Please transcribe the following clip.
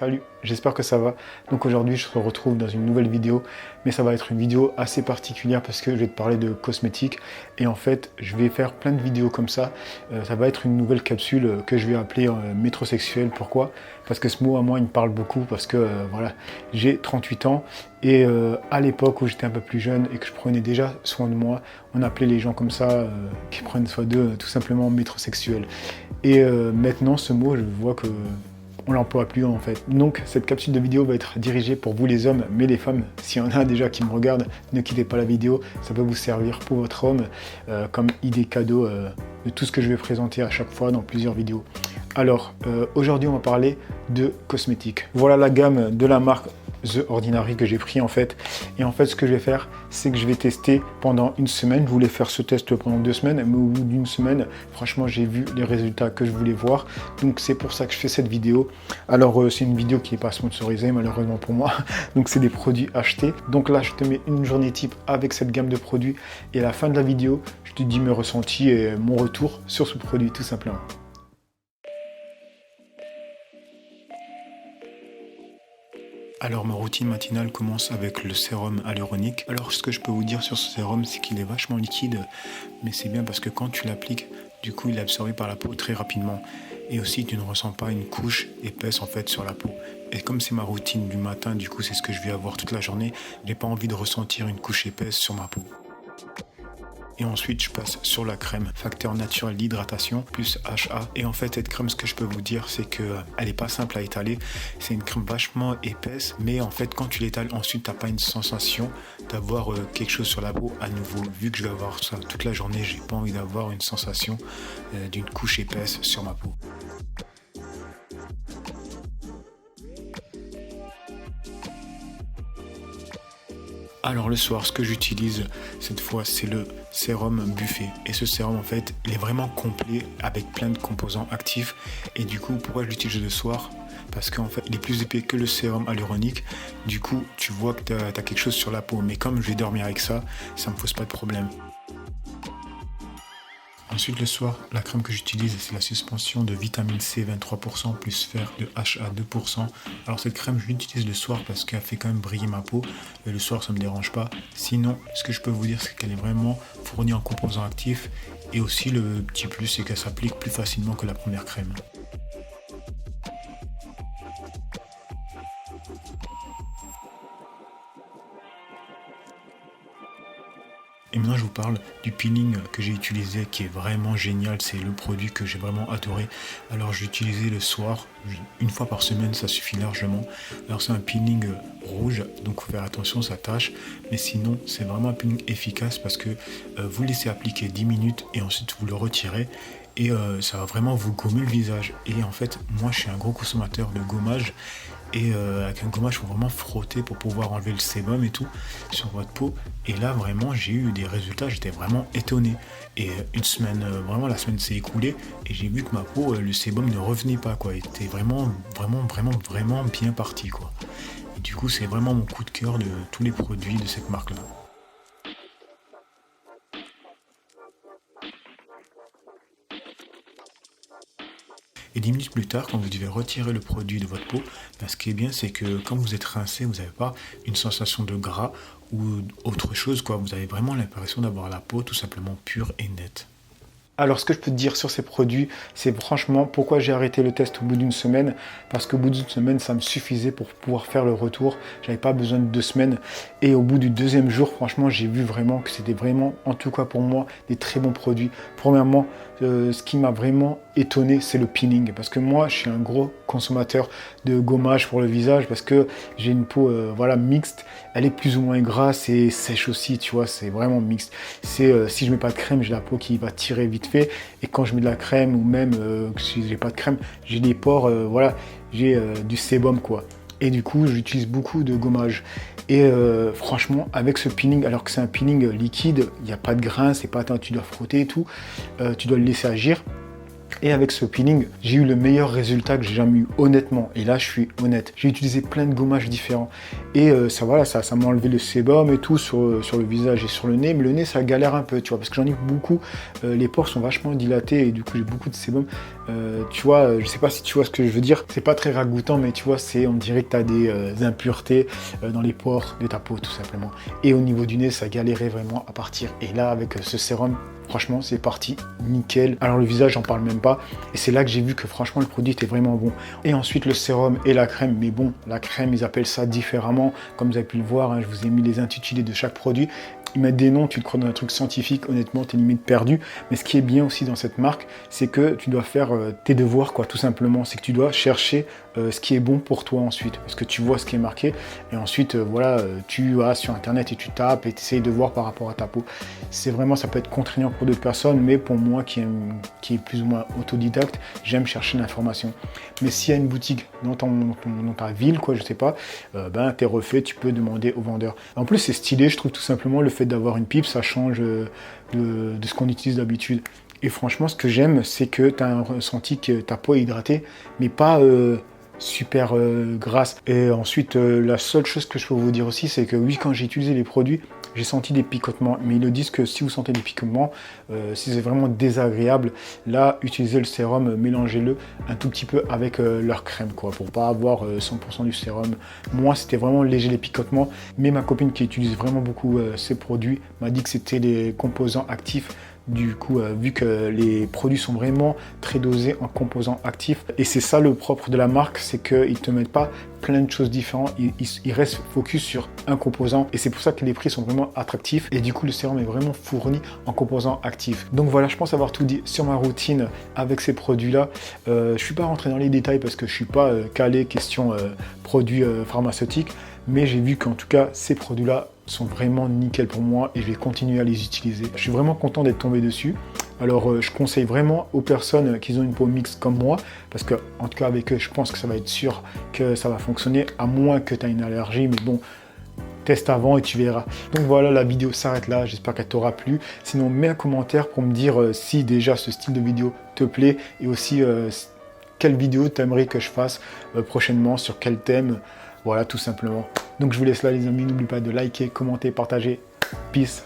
Salut, j'espère que ça va. Donc aujourd'hui je te retrouve dans une nouvelle vidéo, mais ça va être une vidéo assez particulière parce que je vais te parler de cosmétiques et en fait je vais faire plein de vidéos comme ça. Ça va être une nouvelle capsule que je vais appeler métrosexuel. Pourquoi? Parce que ce mot à moi il me parle beaucoup parce que voilà, j'ai 38 ans et à l'époque où j'étais un peu plus jeune et que je prenais déjà soin de moi, on appelait les gens comme ça qui prennent soin d'eux tout simplement métrosexuel. Et maintenant ce mot je vois que on l'emploie plus en fait. Donc cette capsule de vidéo va être dirigée pour vous les hommes, mais les femmes, s'il y en a déjà qui me regardent, ne quittez pas la vidéo, ça peut vous servir pour votre homme comme idée cadeau de tout ce que je vais présenter à chaque fois dans plusieurs vidéos. Alors aujourd'hui on va parler de cosmétiques. Voilà la gamme de la marque The Ordinary que j'ai pris en fait. Et en fait ce que je vais faire, c'est que je vais tester pendant une semaine. Je voulais faire ce test pendant 2 semaines, mais au bout d'une semaine, franchement j'ai vu les résultats que je voulais voir. Donc c'est pour ça que je fais cette vidéo. Alors c'est une vidéo qui n'est pas sponsorisée malheureusement pour moi. Donc c'est des produits achetés. Donc là je te mets une journée type avec cette gamme de produits. Et à la fin de la vidéo, je te dis mes ressentis et mon retour sur ce produit tout simplement. Alors ma routine matinale commence avec le sérum hyaluronique. Alors ce que je peux vous dire sur ce sérum, c'est qu'il est vachement liquide, mais c'est bien parce que quand tu l'appliques, du coup il est absorbé par la peau très rapidement. Et aussi tu ne ressens pas une couche épaisse en fait sur la peau. Et comme c'est ma routine du matin, du coup c'est ce que je vais avoir toute la journée, j'ai pas envie de ressentir une couche épaisse sur ma peau. Et ensuite, je passe sur la crème facteur naturel d'hydratation plus HA. Et en fait, cette crème, ce que je peux vous dire, c'est qu'elle n'est pas simple à étaler. C'est une crème vachement épaisse. Mais en fait, quand tu l'étales, ensuite, tu n'as pas une sensation d'avoir quelque chose sur la peau à nouveau. Vu que je vais avoir ça toute la journée, j'ai pas envie d'avoir une sensation d'une couche épaisse sur ma peau. Alors le soir, ce que j'utilise cette fois, c'est le sérum Buffet. Et ce sérum, en fait, il est vraiment complet avec plein de composants actifs. Et du coup, pourquoi je l'utilise le soir? Parce qu'en fait, il est plus épais que le sérum hyaluronique. Du coup, tu vois que tu as quelque chose sur la peau. Mais comme je vais dormir avec ça, ça me pose pas de problème. Ensuite, le soir, la crème que j'utilise, c'est la suspension de vitamine C 23% plus fer de HA 2%. Alors cette crème, je l'utilise le soir parce qu'elle fait quand même briller ma peau. Et le soir, ça ne me dérange pas. Sinon, ce que je peux vous dire, c'est qu'elle est vraiment fournie en composants actifs. Et aussi, le petit plus, c'est qu'elle s'applique plus facilement que la première crème. Et maintenant je vous parle du peeling que j'ai utilisé qui est vraiment génial, c'est le produit que j'ai vraiment adoré. Alors j'ai utilisé le soir, une fois par semaine ça suffit largement. Alors c'est un peeling rouge, donc il faut faire attention, ça tâche. Mais sinon c'est vraiment un peeling efficace parce que vous le laissez appliquer 10 minutes et ensuite vous le retirez. Et ça va vraiment vous gommer le visage. Et en fait moi je suis un gros consommateur de gommage. Et avec un gommage, il faut vraiment frotter pour pouvoir enlever le sébum et tout sur votre peau. Et là, vraiment, j'ai eu des résultats, j'étais vraiment étonné. Et une semaine, vraiment, la semaine s'est écoulée et j'ai vu que ma peau, le sébum ne revenait pas, quoi. Il était vraiment bien parti, quoi. Et du coup, c'est vraiment mon coup de cœur de tous les produits de cette marque-là. Et 10 minutes plus tard, quand vous devez retirer le produit de votre peau, ce qui est bien, c'est que quand vous êtes rincé, vous n'avez pas une sensation de gras ou autre chose, quoi. Vous avez vraiment l'impression d'avoir la peau tout simplement pure et nette. Alors ce que je peux te dire sur ces produits, c'est franchement pourquoi j'ai arrêté le test au bout d'une semaine. Parce qu'au bout d'une semaine, ça me suffisait pour pouvoir faire le retour. J'avais pas besoin de 2 semaines. Et au bout du 2e jour, franchement, j'ai vu vraiment que c'était vraiment, en tout cas pour moi, des très bons produits. Premièrement, ce qui m'a vraiment étonné, c'est le peeling. Parce que moi, je suis un gros consommateur de gommage pour le visage parce que j'ai une peau voilà, mixte. Elle est plus ou moins grasse et sèche aussi, tu vois, c'est vraiment mixte. C'est si je mets pas de crème, j'ai la peau qui va tirer vite fait. Et quand je mets de la crème ou même si j'ai pas de crème, j'ai des pores, voilà, j'ai du sébum, quoi. Et du coup, j'utilise beaucoup de gommage. Et franchement, avec ce peeling, alors que c'est un peeling liquide, il n'y a pas de grain, c'est pas attends, tu dois frotter et tout, tu dois le laisser agir. Et avec ce peeling, j'ai eu le meilleur résultat que j'ai jamais eu, honnêtement. Et là, je suis honnête. J'ai utilisé plein de gommages différents. Et ça, voilà, ça m'a enlevé le sébum et tout sur le visage et sur le nez. Mais le nez, ça galère un peu, tu vois, parce que j'en ai beaucoup. Les pores sont vachement dilatés et du coup, j'ai beaucoup de sébum. Tu vois, je sais pas si tu vois ce que je veux dire. C'est pas très ragoûtant, mais tu vois, on dirait que tu as des impuretés dans les pores de ta peau, tout simplement. Et au niveau du nez, ça galérait vraiment à partir. Et là, avec ce sérum, franchement, c'est parti nickel. Alors le visage, j'en parle même pas. Et c'est là que j'ai vu que franchement, le produit était vraiment bon. Et ensuite, le sérum et la crème. Mais bon, la crème, ils appellent ça différemment. Comme vous avez pu le voir, hein, je vous ai mis les intitulés de chaque produit. Ils mettent des noms, tu te crois dans un truc scientifique, honnêtement, t'es limite perdu. Mais ce qui est bien aussi dans cette marque, c'est que tu dois faire tes devoirs, quoi, tout simplement. C'est que tu dois chercher ce qui est bon pour toi ensuite. Parce que tu vois ce qui est marqué. Et ensuite, voilà, tu vas sur Internet et tu tapes et tu essayes de voir par rapport à ta peau. C'est vraiment, ça peut être contraignant pour d'autres personnes, mais pour moi qui est plus ou moins autodidacte, j'aime chercher l'information. Mais s'il y a une boutique dans ta ville, quoi, je sais pas, ben t'es refait, tu peux demander au vendeur. En plus, c'est stylé, je trouve tout simplement le fait d'avoir une pipe, ça change de ce qu'on utilise d'habitude. Et franchement, ce que j'aime, c'est que tu as un ressenti que ta peau est hydratée, mais pas super grasse. Et ensuite, la seule chose que je peux vous dire aussi, c'est que oui, quand j'ai utilisé les produits, j'ai senti des picotements. Mais ils le disent que si vous sentez des picotements, si c'est vraiment désagréable, là, utilisez le sérum, mélangez-le un tout petit peu avec leur crème, quoi, pour pas avoir 100% du sérum. Moi, c'était vraiment léger les picotements, mais ma copine qui utilise vraiment beaucoup ces produits m'a dit que c'était les composants actifs. Du coup, vu que les produits sont vraiment très dosés en composants actifs, et c'est ça le propre de la marque, c'est qu'ils ne te mettent pas plein de choses différentes, ils restent focus sur un composant, et c'est pour ça que les prix sont vraiment attractifs, et du coup le sérum est vraiment fourni en composants actifs. Donc voilà, je pense avoir tout dit sur ma routine avec ces produits-là. Je ne suis pas rentré dans les détails parce que je ne suis pas calé question produits pharmaceutiques, mais j'ai vu qu'en tout cas, ces produits-là sont vraiment nickel pour moi et je vais continuer à les utiliser. Je suis vraiment content d'être tombé dessus. Alors, je conseille vraiment aux personnes qui ont une peau mixte comme moi, parce que, en tout cas, avec eux, je pense que ça va être sûr que ça va fonctionner, à moins que tu aies une allergie, mais bon, teste avant et tu verras. Donc voilà, la vidéo s'arrête là, j'espère qu'elle t'aura plu. Sinon, mets un commentaire pour me dire si déjà ce style de vidéo te plaît et aussi quelle vidéo tu aimerais que je fasse prochainement, sur quel thème. Voilà, tout simplement. Donc je vous laisse là les amis, n'oubliez pas de liker, commenter, partager. Peace.